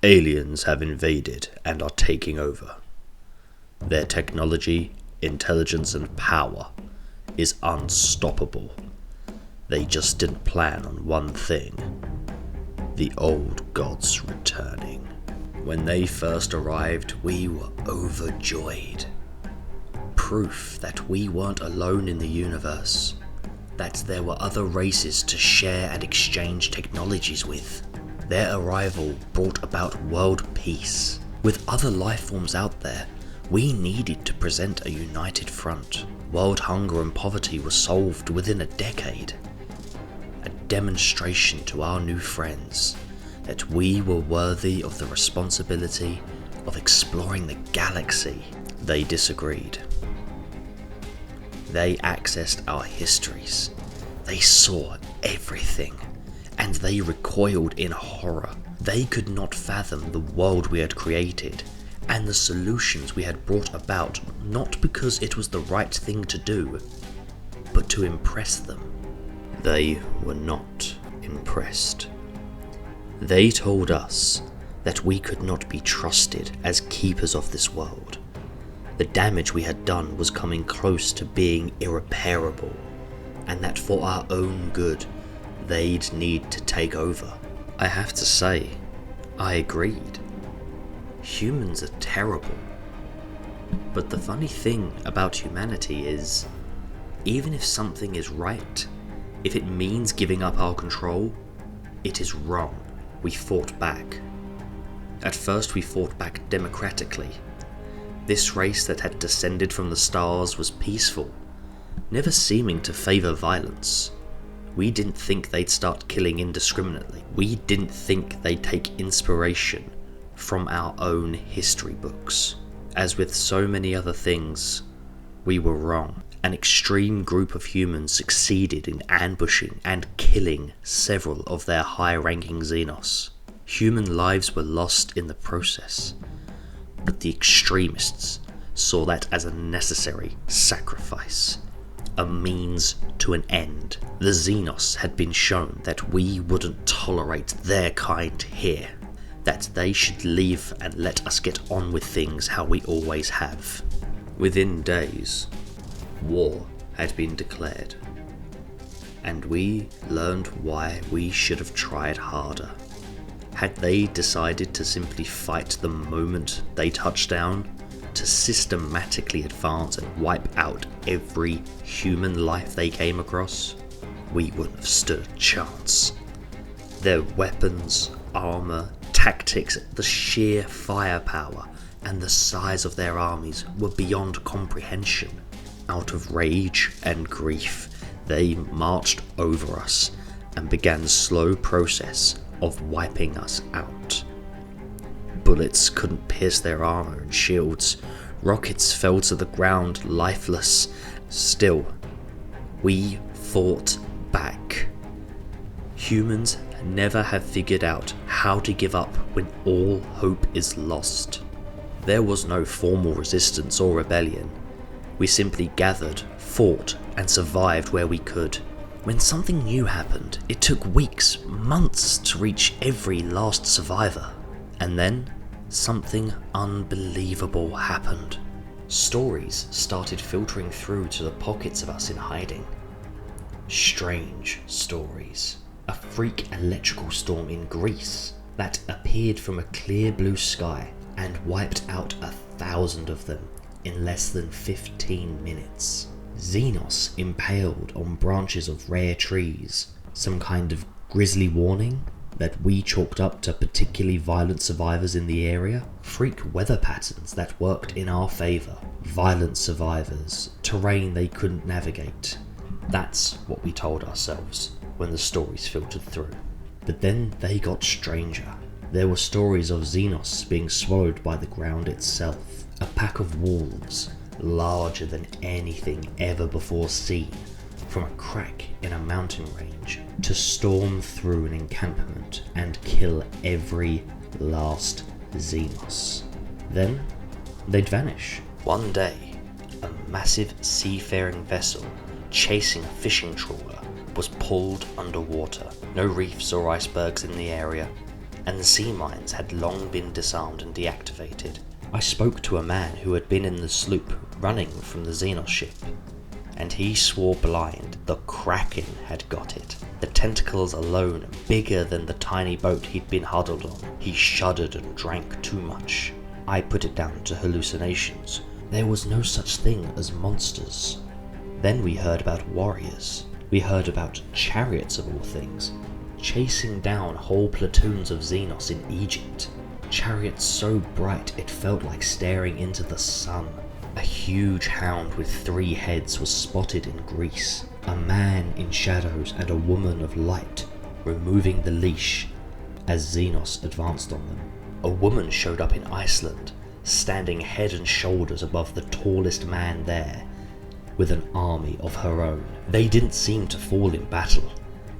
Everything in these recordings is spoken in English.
Aliens have invaded and are taking over. Their technology, intelligence and power is unstoppable. They just didn't plan on one thing: the old gods returning. When they first arrived, we were overjoyed. Proof that we weren't alone in the universe, that there were other races to share and exchange technologies with. Their arrival brought about world peace. With other life forms out there, we needed to present a united front. World hunger and poverty were solved within a decade. A demonstration to our new friends that we were worthy of the responsibility of exploring the galaxy. They disagreed. They accessed our histories. They saw everything, and they recoiled in horror. They could not fathom the world we had created and the solutions we had brought about, not because it was the right thing to do, but to impress them. They were not impressed. They told us that we could not be trusted as keepers of this world. The damage we had done was coming close to being irreparable, and that for our own good, they'd need to take over. I have to say, I agreed. Humans are terrible. But the funny thing about humanity is, even if something is right, if it means giving up our control, it is wrong. We fought back. At first we fought back democratically. This race that had descended from the stars was peaceful, never seeming to favour violence. We didn't think they'd start killing indiscriminately. We didn't think they'd take inspiration from our own history books. As with so many other things, we were wrong. An extreme group of humans succeeded in ambushing and killing several of their high-ranking Xenos. Human lives were lost in the process, but the extremists saw that as a necessary sacrifice, a means to an end. The Xenos had been shown that we wouldn't tolerate their kind here, that they should leave and let us get on with things how we always have. Within days, war had been declared, and we learned why we should have tried harder. Had they decided to simply fight the moment they touched down, to systematically advance and wipe out every human life they came across, we wouldn't have stood a chance. Their weapons, armour, tactics, the sheer firepower, and the size of their armies were beyond comprehension. Out of rage and grief, they marched over us and began the slow process of wiping us out. Bullets couldn't pierce their armour and shields. Rockets fell to the ground lifeless. Still, we fought back. Humans never have figured out how to give up when all hope is lost. There was no formal resistance or rebellion. We simply gathered, fought, and survived where we could. When something new happened, it took weeks, months to reach every last survivor. And then, something unbelievable happened. Stories started filtering through to the pockets of us in hiding. Strange stories. A freak electrical storm in Greece that appeared from a clear blue sky and wiped out 1,000 of them in less than 15 minutes. Xenos impaled on branches of rare trees, some kind of grisly warning that we chalked up to particularly violent survivors in the area. Freak weather patterns that worked in our favour, violent survivors, terrain they couldn't navigate. That's what we told ourselves when the stories filtered through. But then they got stranger. There were stories of Xenos being swallowed by the ground itself, a pack of wolves, larger than anything ever before seen, from a crack in a mountain range, to storm through an encampment and kill every last Xenos. Then, they'd vanish. One day, a massive seafaring vessel chasing a fishing trawler was pulled underwater. No reefs or icebergs in the area. and the sea mines had long been disarmed and deactivated. I spoke to a man who had been in the sloop running from the Xenos ship, and he swore blind the Kraken had got it. The tentacles alone, bigger than the tiny boat he'd been huddled on. He shuddered and drank too much. I put it down to hallucinations. There was no such thing as monsters. Then we heard about warriors. We heard about chariots of all things, chasing down whole platoons of Xenos in Egypt. Chariots so bright it felt like staring into the sun. A huge hound with 3 heads was spotted in Greece. A man in shadows and a woman of light removing the leash as Xenos advanced on them. A woman showed up in Iceland, standing head and shoulders above the tallest man there, with an army of her own. They didn't seem to fall in battle,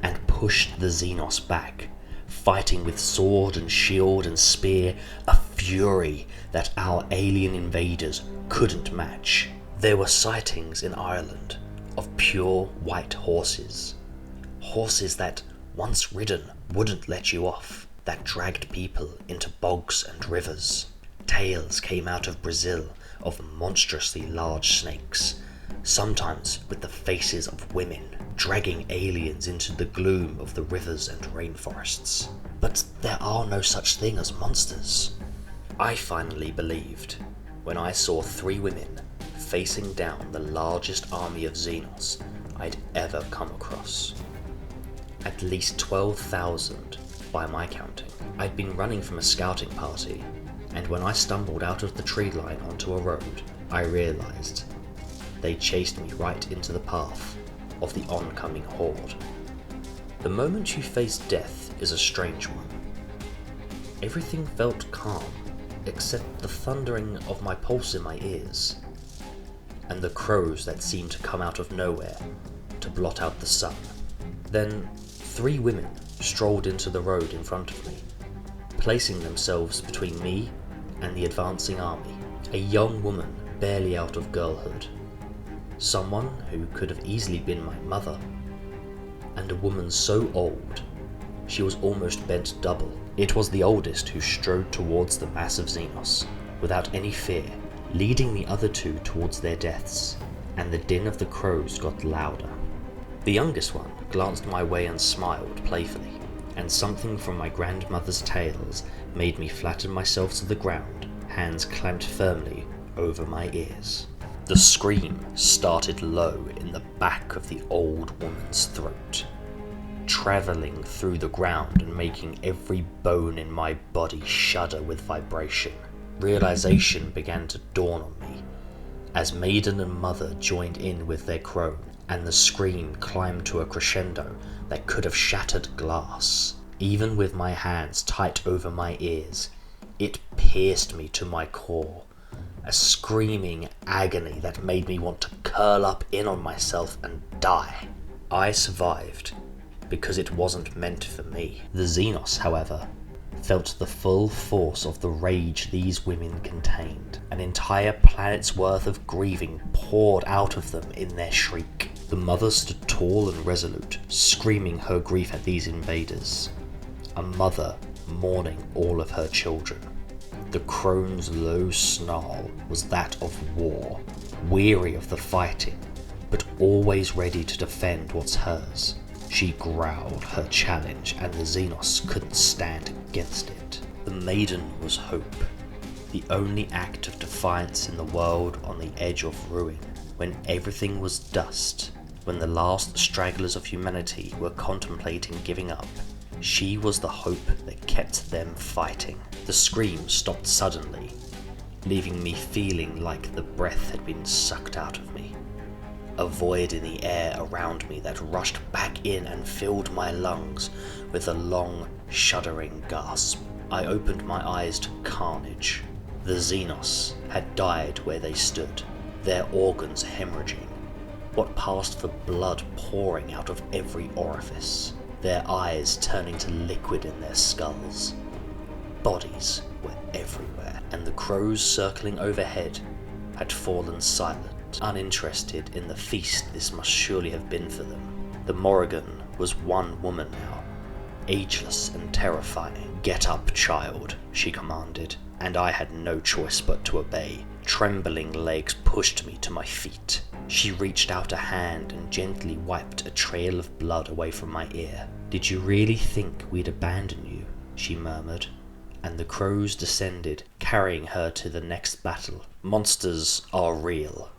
and pushed the Xenos back, fighting with sword and shield and spear, a fury that our alien invaders couldn't match. There were sightings in Ireland of pure white horses. Horses that, once ridden, wouldn't let you off, that dragged people into bogs and rivers. Tales came out of Brazil of monstrously large snakes, sometimes with the faces of women, dragging aliens into the gloom of the rivers and rainforests. But there are no such thing as monsters. I finally believed when I saw 3 women facing down the largest army of Xenos I'd ever come across. At least 12,000 by my counting. I'd been running from a scouting party, and when I stumbled out of the tree line onto a road, I realised they chased me right into the path of the oncoming horde. The moment you face death is a strange one. Everything felt calm, except the thundering of my pulse in my ears, and the crows that seemed to come out of nowhere to blot out the sun. Then 3 women strolled into the road in front of me, placing themselves between me and the advancing army. A young woman barely out of girlhood, someone who could have easily been my mother, and a woman so old she was almost bent double. It was the oldest who strode towards the mass of Xenos, without any fear, leading the other 2 towards their deaths, and the din of the crows got louder. The youngest one glanced my way and smiled playfully, and something from my grandmother's tales made me flatten myself to the ground, hands clamped firmly over my ears. The scream started low in the back of the old woman's throat, travelling through the ground and making every bone in my body shudder with vibration. Realization began to dawn on me as maiden and mother joined in with their crow, and the scream climbed to a crescendo that could have shattered glass. Even with my hands tight over my ears, it pierced me to my core, a screaming agony that made me want to curl up in on myself and die. I survived because it wasn't meant for me. The Xenos, however, felt the full force of the rage these women contained. An entire planet's worth of grieving poured out of them in their shriek. The mother stood tall and resolute, screaming her grief at these invaders. A mother mourning all of her children. The crone's low snarl was that of war, weary of the fighting, but always ready to defend what's hers. She growled her challenge, and the Xenos couldn't stand against it. The maiden was hope, the only act of defiance in the world on the edge of ruin. When everything was dust, when the last stragglers of humanity were contemplating giving up, she was the hope that kept them fighting. The scream stopped suddenly, leaving me feeling like the breath had been sucked out of me. A void in the air around me that rushed back in and filled my lungs with a long, shuddering gasp. I opened my eyes to carnage. The Xenos had died where they stood, their organs hemorrhaging, what passed for blood pouring out of every orifice, their eyes turning to liquid in their skulls. Bodies were everywhere, and the crows circling overhead had fallen silent, uninterested in the feast this must surely have been for them. The Morrigan was one woman now, ageless and terrifying. "Get up, child," she commanded, and I had no choice but to obey. Trembling legs pushed me to my feet. She reached out a hand and gently wiped a trail of blood away from my ear. "Did you really think we'd abandon you?" she murmured, and the crows descended, carrying her to the next battle. Monsters are real,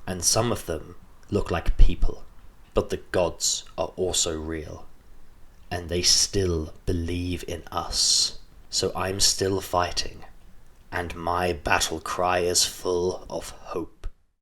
and some of them look like people, but the gods are also real, and they still believe in us. So I'm still fighting, and my battle cry is full of hope.